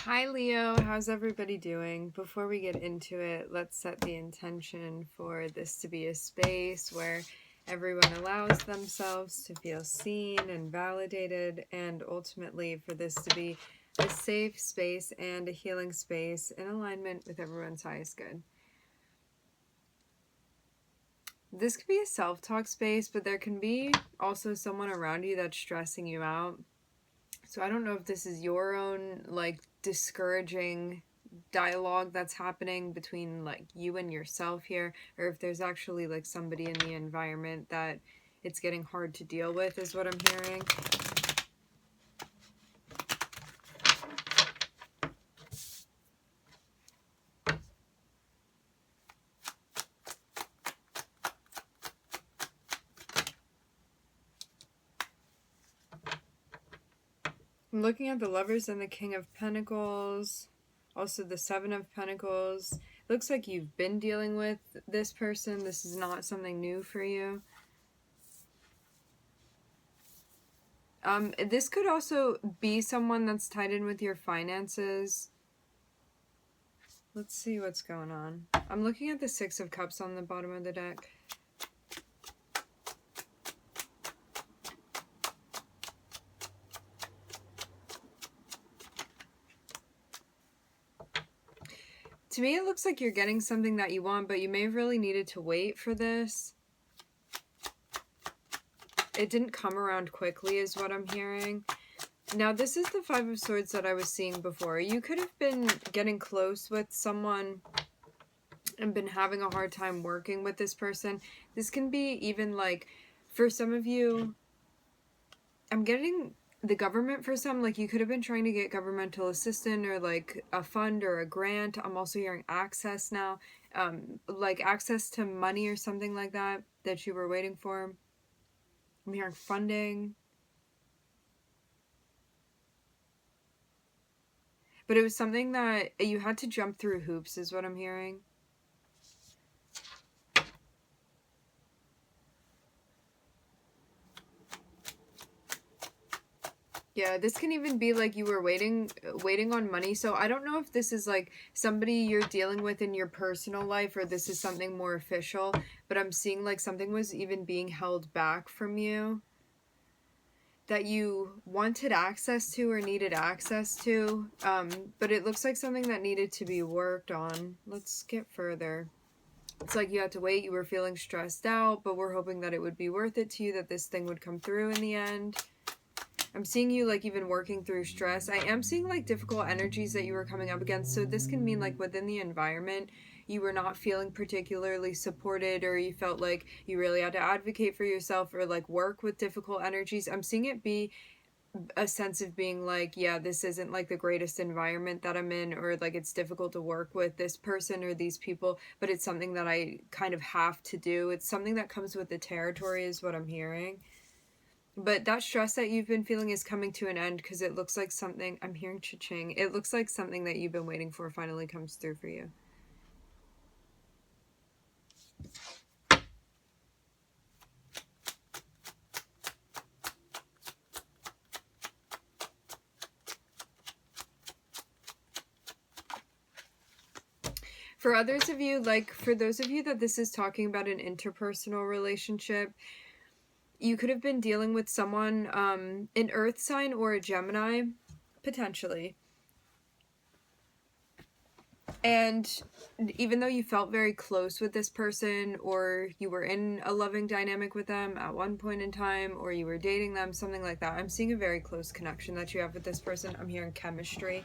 Hi Leo, how's everybody doing? Before we get into it, let's set the intention for this to be a space where everyone allows themselves to feel seen and validated, and ultimately for this to be a safe space and a healing space in alignment with everyone's highest good. This could be a self-talk space, but there can be also someone around you that's stressing you out. So I don't know if this is your own discouraging dialogue that's happening between you and yourself here, or if there's actually somebody in the environment that it's getting hard to deal with, is what I'm hearing. I'm looking at the Lovers and the King of Pentacles, also the Seven of Pentacles. Looks like you've been dealing with this person. This is not something new for you. This could also be someone that's tied in with your finances. Let's see what's going on. I'm looking at the Six of Cups on the bottom of the deck. To me, it looks like you're getting something that you want, but you may have really needed to wait for this. It didn't come around quickly, is what I'm hearing. Now, this is the Five of Swords that I was seeing before. You could have been getting close with someone and been having a hard time working with this person. This can be even for some of you, I'm getting the government for some, you could have been trying to get governmental assistance or a fund or a grant. I'm also hearing access now, access to money or something like that you were waiting for. I'm hearing funding. But it was something that you had to jump through hoops, is what I'm hearing. Yeah, this can even be you were waiting on money. So I don't know if this is somebody you're dealing with in your personal life or this is something more official, but I'm seeing something was even being held back from you that you wanted access to or needed access to, but it looks like something that needed to be worked on. Let's get further. It's like you had to wait, you were feeling stressed out, but we're hoping that it would be worth it to you, that this thing would come through in the end. I'm seeing you even working through stress. I am seeing difficult energies that you were coming up against. So this can mean within the environment, you were not feeling particularly supported, or you felt like you really had to advocate for yourself or work with difficult energies. I'm seeing it be a sense of being yeah, this isn't the greatest environment that I'm in, or it's difficult to work with this person or these people, but it's something that I kind of have to do. It's something that comes with the territory, is what I'm hearing. But that stress that you've been feeling is coming to an end, because it looks like something, I'm hearing cha-ching, it looks like something that you've been waiting for finally comes through for you. For others of you, for those of you that this is talking about an interpersonal relationship, you could have been dealing with someone, an earth sign or a Gemini, potentially. And even though you felt very close with this person, or you were in a loving dynamic with them at one point in time, or you were dating them, something like that, I'm seeing a very close connection that you have with this person. I'm hearing chemistry.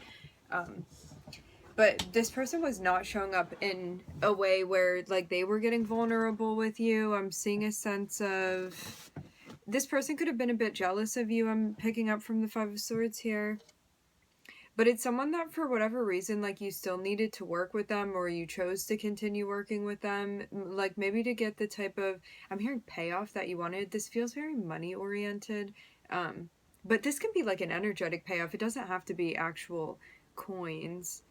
But this person was not showing up in a way where they were getting vulnerable with you. I'm seeing a sense of this person could have been a bit jealous of you. I'm picking up from the Five of Swords here. But it's someone that for whatever reason, you still needed to work with them, or you chose to continue working with them. Maybe to get the type of, I'm hearing payoff that you wanted. This feels very money oriented. But this can be an energetic payoff. It doesn't have to be actual coins.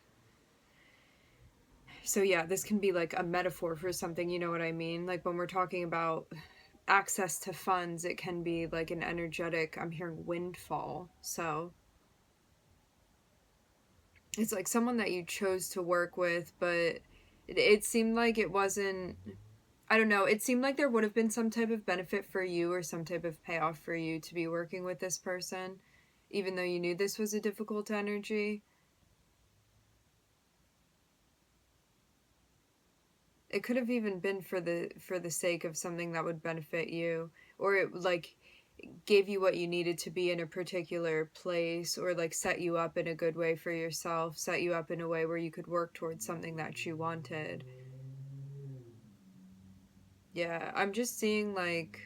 So yeah, this can be a metaphor for something, you know what I mean? When we're talking about access to funds, it can be an energetic, I'm hearing windfall. So It's like someone that you chose to work with, but it seemed like it wasn't, I don't know, it seemed like there would have been some type of benefit for you or some type of payoff for you to be working with this person, even though you knew this was a difficult energy. It could have even been for the sake of something that would benefit you, or it like gave you what you needed to be in a particular place, or like set you up in a good way for yourself, set you up in a way where you could work towards something that you wanted. Yeah, I'm just seeing like,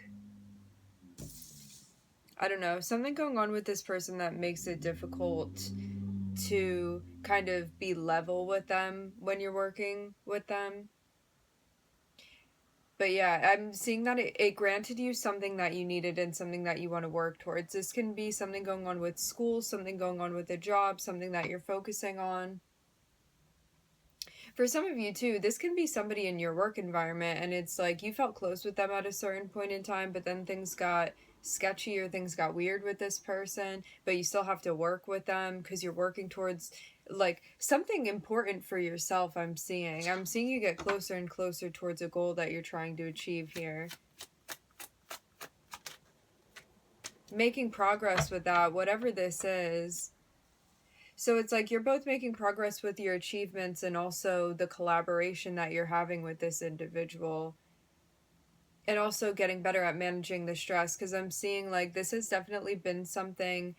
I don't know, something going on with this person that makes it difficult to kind of be level with them when you're working with them. But yeah, I'm seeing that it granted you something that you needed and something that you want to work towards. This can be something going on with school, something going on with a job, something that you're focusing on. For some of you too, this can be somebody in your work environment, and it's like you felt close with them at a certain point in time, but then things got sketchy or things got weird with this person, but you still have to work with them because you're working towards like something important for yourself. I'm seeing you get closer and closer towards a goal that you're trying to achieve here, making progress with that, whatever this is. So it's like you're both making progress with your achievements and also the collaboration that you're having with this individual, and also getting better at managing the stress, because I'm seeing like this has definitely been something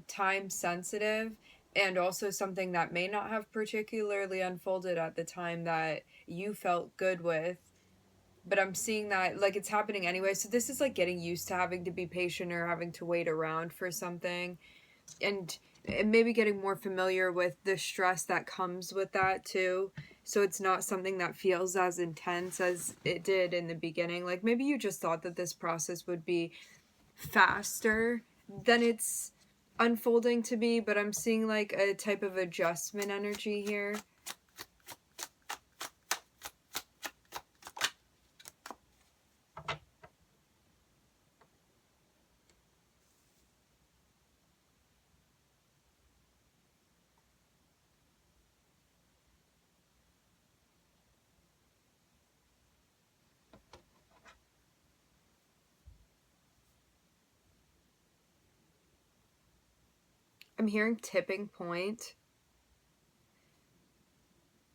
time sensitive, and also something that may not have particularly unfolded at the time that you felt good with, but I'm seeing that like it's happening anyway. So this is like getting used to having to be patient or having to wait around for something, and maybe getting more familiar with the stress that comes with that too. So it's not something that feels as intense as it did in the beginning. Like maybe you just thought that this process would be faster than it's unfolding to be, but I'm seeing like a type of adjustment energy here. I'm hearing tipping point.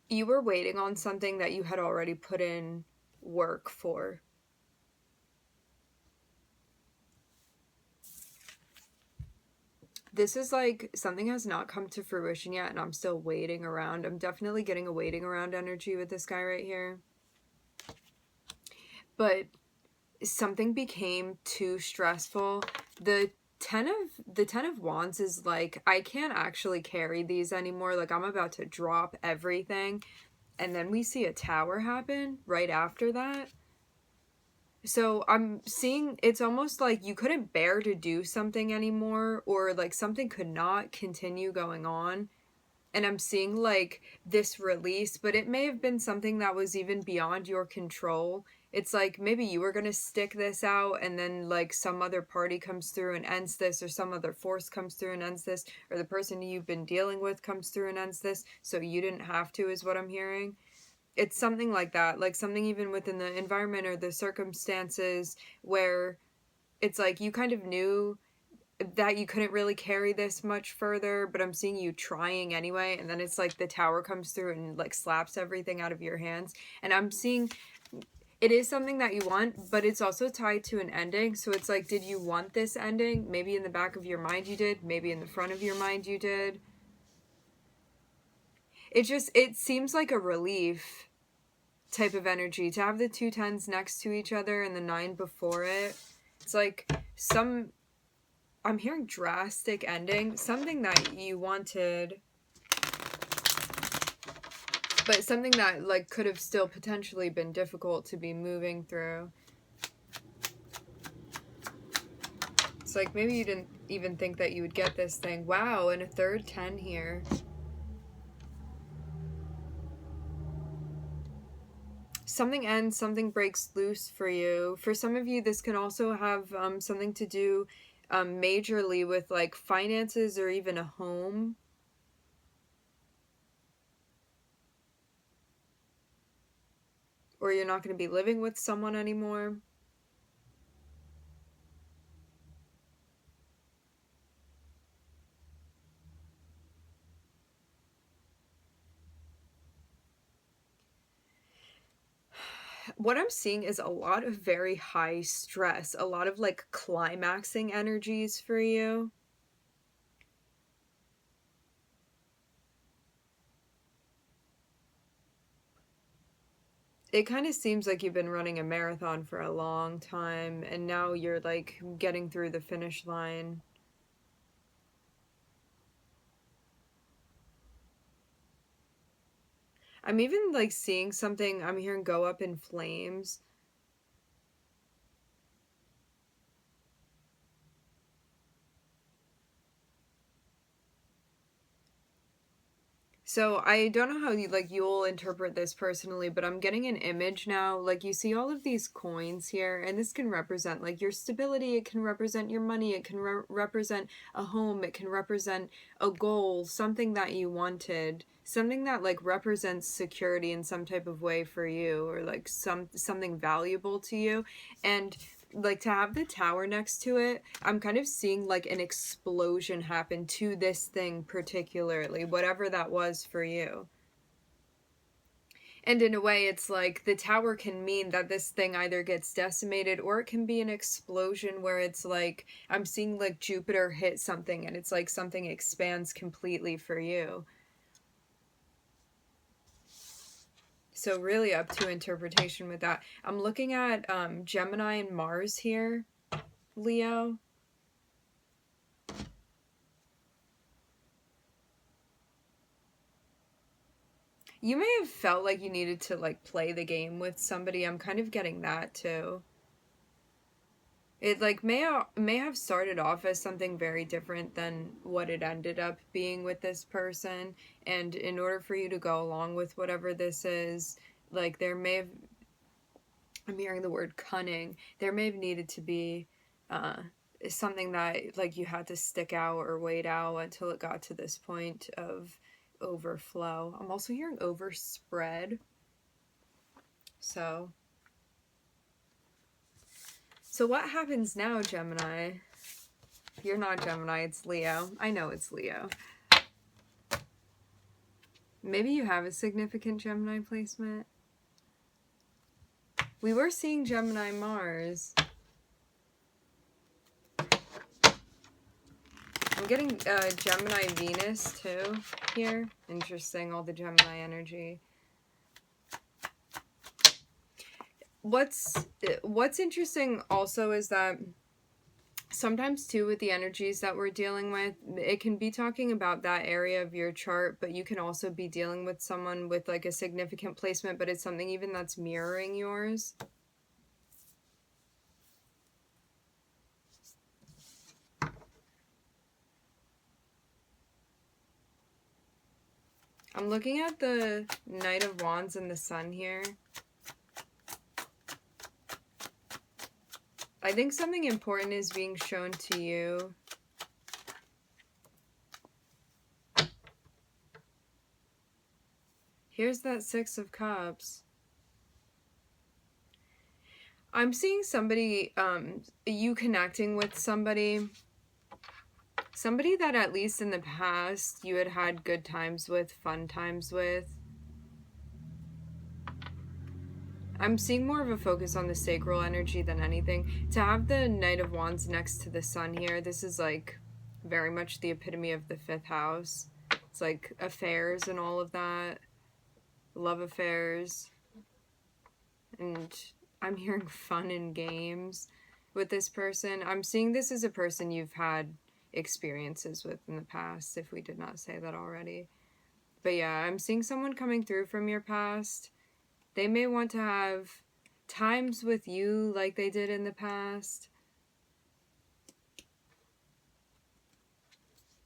You were waiting on something that you had already put in work for. This is like something has not come to fruition yet, and I'm still waiting around. I'm definitely getting a waiting around energy with this guy right here. But something became too stressful. The 10 of Wands is like, I can't actually carry these anymore. Like I'm about to drop everything. And then we see a tower happen right after that. So I'm seeing it's almost like you couldn't bear to do something anymore, or like something could not continue going on. And I'm seeing like this release, but it may have been something that was even beyond your control. It's like maybe you were going to stick this out, and then like some other party comes through and ends this, or some other force comes through and ends this, or the person you've been dealing with comes through and ends this, so you didn't have to, is what I'm hearing. It's something like that, like something even within the environment or the circumstances where it's like you kind of knew that you couldn't really carry this much further, but I'm seeing you trying anyway, and then it's like the tower comes through and like slaps everything out of your hands. And I'm seeing it is something that you want, but it's also tied to an ending. So it's like, did you want this ending? Maybe in the back of your mind you did, maybe in the front of your mind you did. It seems like a relief type of energy to have the two tens next to each other and the 9 before it. It's like some, I'm hearing drastic ending, something that you wanted, but something that like could have still potentially been difficult to be moving through. It's like maybe you didn't even think that you would get this thing. Wow, and a third 10 here. Something ends, something breaks loose for you. For some of you, this can also have something to do majorly with like finances or even a home. or you're not going to be living with someone anymore. What I'm seeing is a lot of very high stress, a lot of like climaxing energies for you. It kind of seems like you've been running a marathon for a long time and now you're like getting through the finish line. I'm even like seeing something, I'm hearing go up in flames. So I don't know how you'll interpret this personally, but I'm getting an image now. Like you see all of these coins here, and this can represent like your stability. It can represent your money. It can represent a home. It can represent a goal, something that you wanted, something that like represents security in some type of way for you, or like something valuable to you. And like to have the tower next to it, I'm kind of seeing like an explosion happen to this thing particularly, whatever that was for you. And in a way, it's like the tower can mean that this thing either gets decimated or it can be an explosion where it's like I'm seeing like Jupiter hit something and it's like something expands completely for you. So really up to interpretation with that. I'm looking at Gemini and Mars here, Leo. You may have felt like you needed to like play the game with somebody. I'm kind of getting that too. It like may have started off as something very different than what it ended up being with this person, and in order for you to go along with whatever this is, like there may have, I'm hearing the word cunning. There may have needed to be uh something that like you had to stick out or wait out until it got to this point of overflow. I'm also hearing overspread. So what happens now, Gemini? You're not Gemini, it's Leo. I know it's Leo. Maybe you have a significant Gemini placement. We were seeing Gemini Mars. I'm getting Gemini Venus too here. Interesting, all the Gemini energy. What's interesting also is that sometimes too with the energies that we're dealing with, it can be talking about that area of your chart, but you can also be dealing with someone with like a significant placement, but it's something even that's mirroring yours. I'm looking at the Knight of Wands and the Sun here. I think something important is being shown to you. Here's that Six of Cups. I'm seeing somebody, you connecting with somebody that at least in the past you had had good times with, fun times with. I'm seeing more of a focus on the sacral energy than anything. To have the Knight of Wands next to the Sun here, this is like very much the epitome of the 5th house. It's like affairs and all of that. Love affairs. And I'm hearing fun and games with this person. I'm seeing this as a person you've had experiences with in the past, if we did not say that already. But yeah, I'm seeing someone coming through from your past. They may want to have times with you like they did in the past.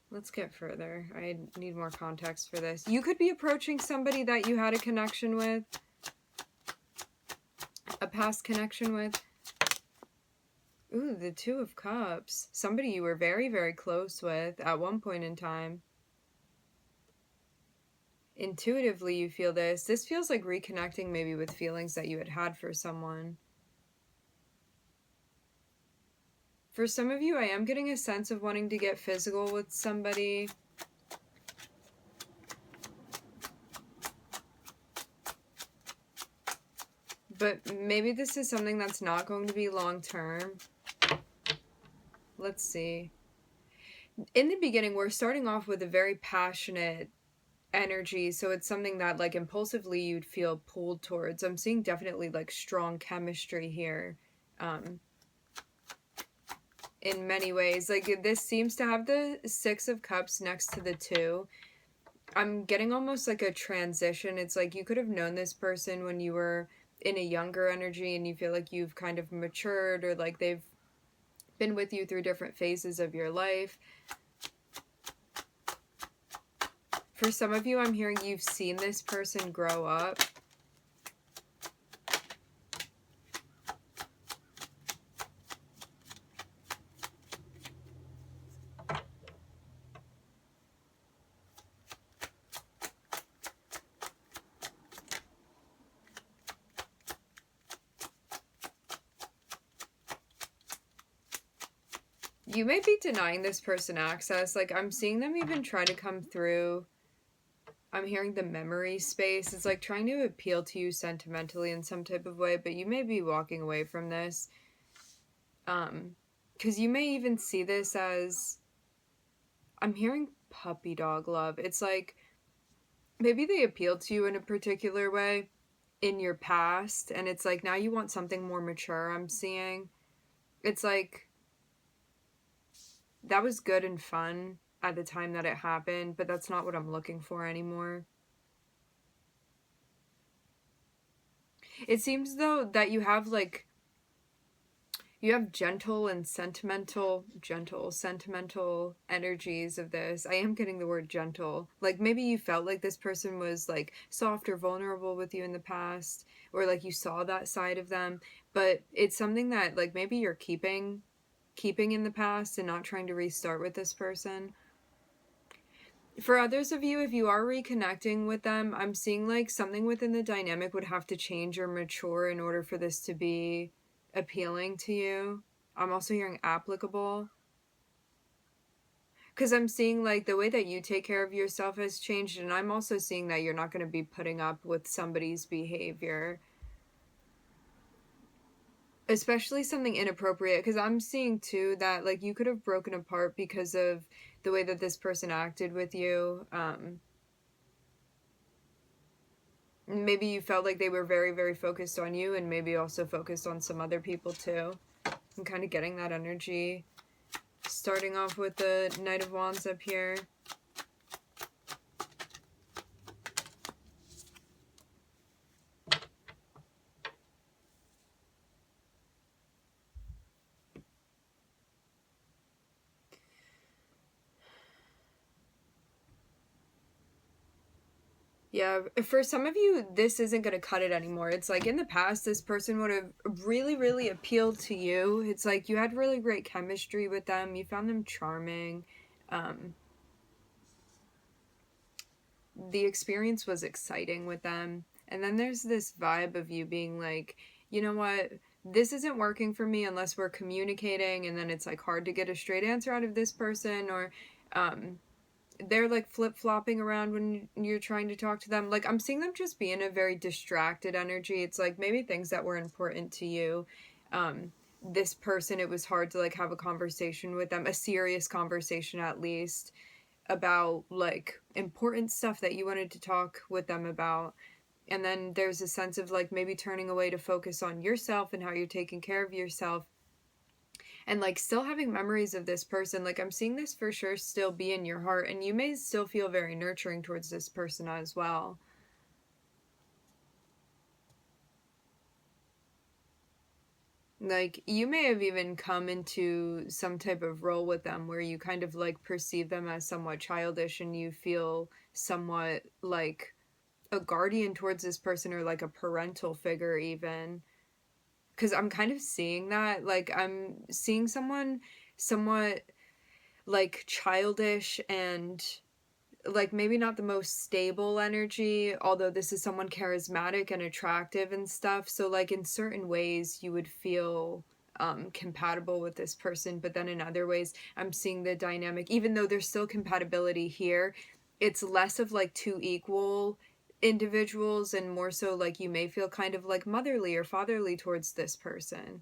Let's get further. I need more context for this. You could be approaching somebody that you had a connection with, a past connection with. Ooh, the Two of Cups. Somebody you were very, very close with at one point in time. intuitively you feel this. This feels like reconnecting maybe with feelings that you had for someone. For some of you, I am getting a sense of wanting to get physical with somebody. But maybe this is something that's not going to be long term. Let's see. In the beginning, we're starting off with a very passionate energy, so it's something that like impulsively you'd feel pulled towards. I'm seeing definitely like strong chemistry here. In many ways, like this seems to have the Six of Cups next to the Two. I'm getting almost like a transition. It's like you could have known this person when you were in a younger energy and you feel like you've kind of matured, or like they've been with you through different phases of your life. For some of you, I'm hearing you've seen this person grow up. You may be denying this person access. Like, I'm seeing them even try to come through. I'm hearing the memory space. It's like trying to appeal to you sentimentally in some type of way, but you may be walking away from this. Because you may even see this as, I'm hearing puppy dog love. It's like maybe they appealed to you in a particular way in your past, and it's like now you want something more mature. I'm seeing it's like that was good and fun at the time that it happened, but that's not what I'm looking for anymore. It seems though that you have like you have gentle sentimental energies of this. I am getting the word gentle. Like maybe you felt like this person was like soft or vulnerable with you in the past, or like you saw that side of them, but it's something that like maybe you're keeping in the past and not trying to restart with this person. For others of you, if you are reconnecting with them, I'm seeing like something within the dynamic would have to change or mature in order for this to be appealing to you. I'm also hearing applicable. Because I'm seeing like the way that you take care of yourself has changed, and I'm also seeing that you're not going to be putting up with somebody's behavior. Especially something inappropriate, because I'm seeing too that like you could have broken apart because of the way that this person acted with you. Maybe you felt like they were very, very focused on you, and maybe also focused on some other people too. I'm kind of getting that energy. Starting off with the Knight of Wands up here. Yeah, for some of you, this isn't going to cut it anymore. It's like in the past, this person would have really, really appealed to you. It's like you had really great chemistry with them. You found them charming. The experience was exciting with them. And then there's this vibe of you being like, you know what? This isn't working for me unless we're communicating. And then it's like hard to get a straight answer out of this person, or they're like flip-flopping around when you're trying to talk to them. Like I'm seeing them just be in a very distracted energy. It's like maybe things that were important to you, this person, it was hard to like have a conversation with them, a serious conversation at least, about like important stuff that you wanted to talk with them about. And then there's a sense of like maybe turning away to focus on yourself and how you're taking care of yourself, and like still having memories of this person. Like I'm seeing this for sure still be in your heart, and you may still feel very nurturing towards this person as well. Like you may have even come into some type of role with them where you kind of like perceive them as somewhat childish, and you feel somewhat like a guardian towards this person, or like a parental figure even. Because I'm kind of seeing that, like I'm seeing someone somewhat like childish and like maybe not the most stable energy, although this is someone charismatic and attractive and stuff. So like in certain ways you would feel compatible with this person, but then in other ways I'm seeing the dynamic, even though there's still compatibility here, it's less of like two equal individuals and more so like you may feel kind of like motherly or fatherly towards this person.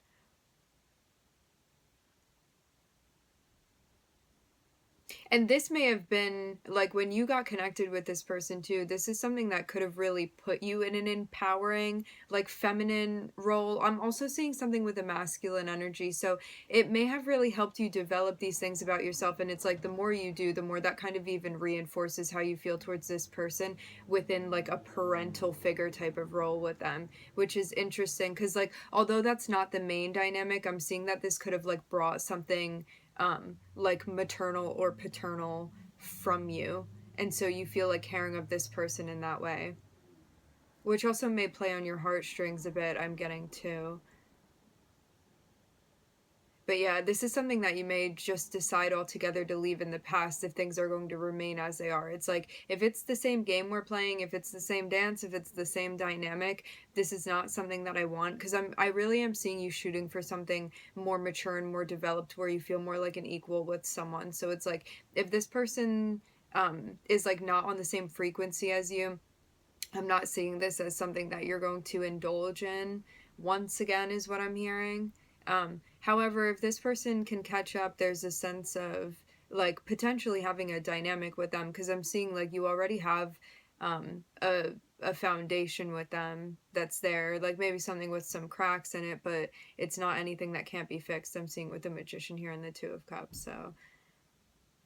And this may have been like when you got connected with this person too, this is something that could have really put you in an empowering, like feminine role. I'm also seeing something with a masculine energy. So it may have really helped you develop these things about yourself. And it's like the more you do, the more that kind of even reinforces how you feel towards this person within like a parental figure type of role with them, which is interesting because, like, although that's not the main dynamic, I'm seeing that this could have like brought something like maternal or paternal from you. And so you feel like caring of this person in that way. Which also may play on your heartstrings a bit, I'm getting too. But yeah, this is something that you may just decide altogether to leave in the past if things are going to remain as they are. It's like, if it's the same game we're playing, if it's the same dance, if it's the same dynamic, this is not something that I want. Because I really am seeing you shooting for something more mature and more developed where you feel more like an equal with someone. So it's like, if this person is like not on the same frequency as you, I'm not seeing this as something that you're going to indulge in once again, is what I'm hearing. However, if this person can catch up, there's a sense of like potentially having a dynamic with them because I'm seeing like you already have a foundation with them that's there, like maybe something with some cracks in it, but it's not anything that can't be fixed. I'm seeing with the Magician here and the Two of Cups, so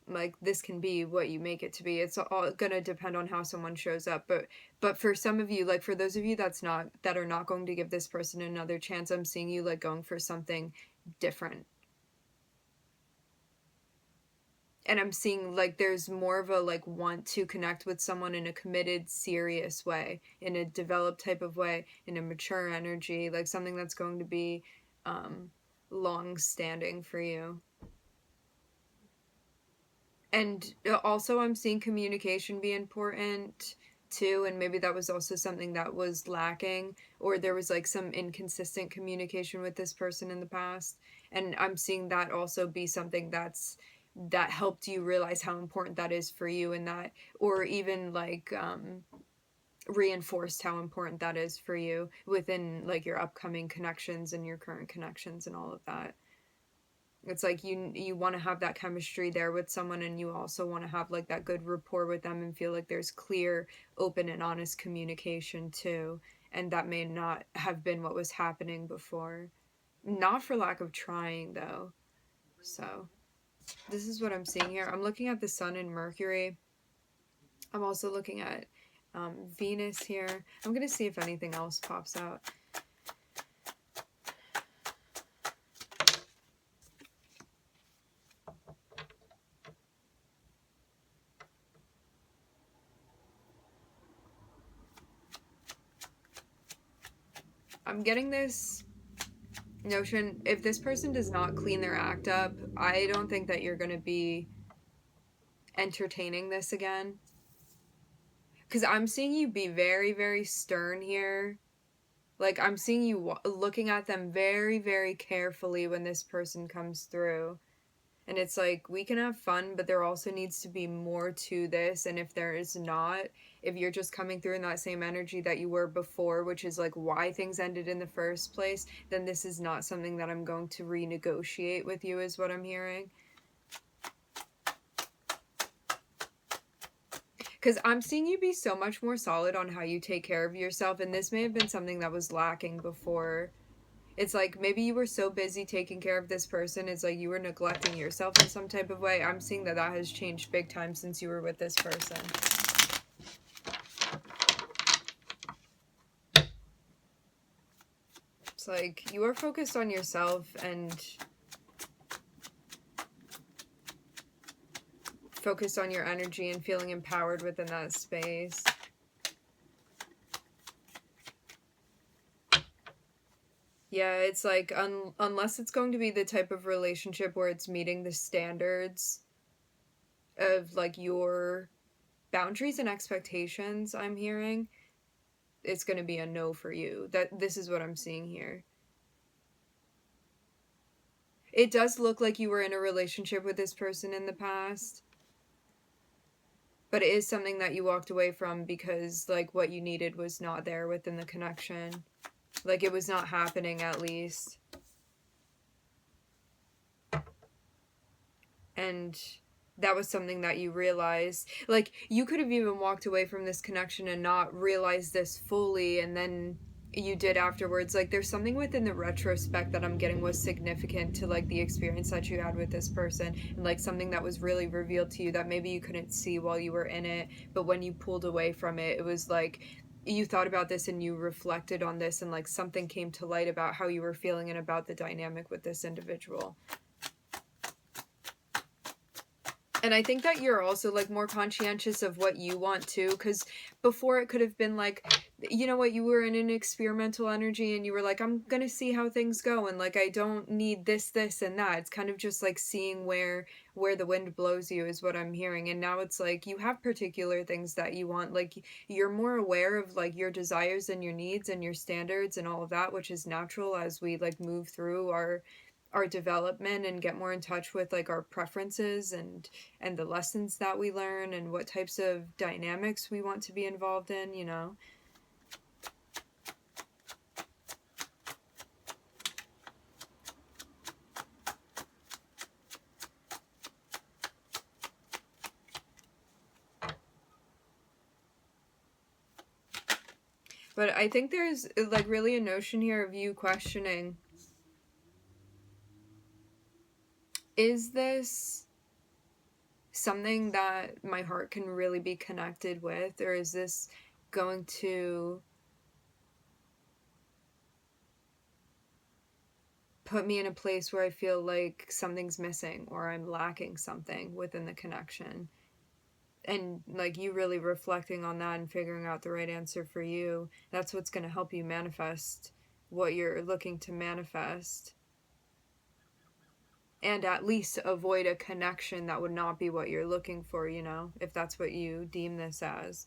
like this can be what you make it to be. It's all gonna depend on how someone shows up, but for some of you, like for those of you that are not going to give this person another chance, I'm seeing you like going for something different. And I'm seeing like there's more of a like want to connect with someone in a committed, serious way, in a developed type of way, in a mature energy, like something that's going to be um long standing for you. And also I'm seeing communication be important too, and maybe that was also something that was lacking, or there was like some inconsistent communication with this person in the past, and I'm seeing that also be something that helped you realize how important that is for you, and that, or even like reinforced how important that is for you within like your upcoming connections and your current connections and all of that. It's like you want to have that chemistry there with someone, and you also want to have like that good rapport with them and feel like there's clear, open and honest communication too, and that may not have been what was happening before. Not for lack of trying though. So this is what I'm seeing here. I'm looking at the Sun and Mercury. I'm also looking at Venus here. I'm gonna see if anything else pops out. I'm getting this notion, if this person does not clean their act up, I don't think that you're going to be entertaining this again. Because I'm seeing you be very, very stern here. Like, I'm seeing you looking at them very, very carefully when this person comes through. And it's like, we can have fun, but there also needs to be more to this. And if there is not, if you're just coming through in that same energy that you were before, which is like why things ended in the first place, then this is not something that I'm going to renegotiate with you, is what I'm hearing. Because I'm seeing you be so much more solid on how you take care of yourself, and this may have been something that was lacking before. It's like maybe you were so busy taking care of this person, it's like you were neglecting yourself in some type of way. I'm seeing that that has changed big time since you were with this person. It's like you are focused on yourself and focused on your energy and feeling empowered within that space. Yeah, it's like unless it's going to be the type of relationship where it's meeting the standards of like your boundaries and expectations, I'm hearing, it's going to be a no for you. This is what I'm seeing here. It does look like you were in a relationship with this person in the past, but it is something that you walked away from because, like, what you needed was not there within the connection. Like, it was not happening, at least. And that was something that you realized. Like, you could have even walked away from this connection and not realized this fully, and then you did afterwards. Like, there's something within the retrospect that I'm getting was significant to, like, the experience that you had with this person, and, like, something that was really revealed to you that maybe you couldn't see while you were in it, but when you pulled away from it, it was like you thought about this and you reflected on this, and, like, something came to light about how you were feeling and about the dynamic with this individual. And I think that you're also, like, more conscientious of what you want too, because before it could have been like, you know what, you were in an experimental energy and you were like, I'm gonna see how things go, and, like, I don't need this, and that. It's kind of just like seeing where the wind blows you is what I'm hearing. And now it's like you have particular things that you want. Like, you're more aware of, like, your desires and your needs and your standards and all of that, which is natural as we, like, move through our development and get more in touch with, like, our preferences and the lessons that we learn and what types of dynamics we want to be involved in, you know. But I think there's, like, really a notion here of you questioning, is this something that my heart can really be connected with, or is this going to put me in a place where I feel like something's missing or I'm lacking something within the connection? And, like, you really reflecting on that and figuring out the right answer for you, that's what's going to help you manifest what you're looking to manifest, and at least avoid a connection that would not be what you're looking for, you know, if that's what you deem this as.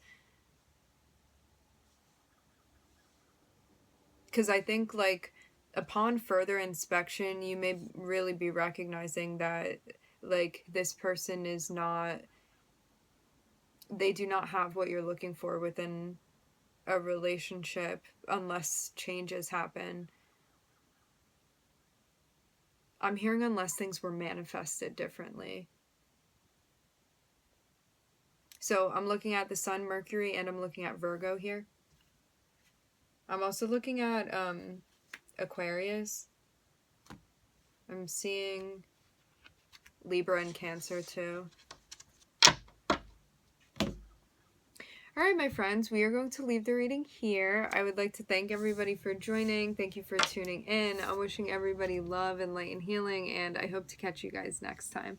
Because I think, like, upon further inspection, you may really be recognizing that, like, this person is not, they do not have what you're looking for within a relationship unless changes happen. I'm hearing unless things were manifested differently. So I'm looking at the Sun, Mercury, and I'm looking at Virgo here. I'm also looking at Aquarius. I'm seeing Libra and Cancer too. Alright, my friends, we are going to leave the reading here. I would like to thank everybody for joining. Thank you for tuning in. I'm wishing everybody love and light and healing, and I hope to catch you guys next time.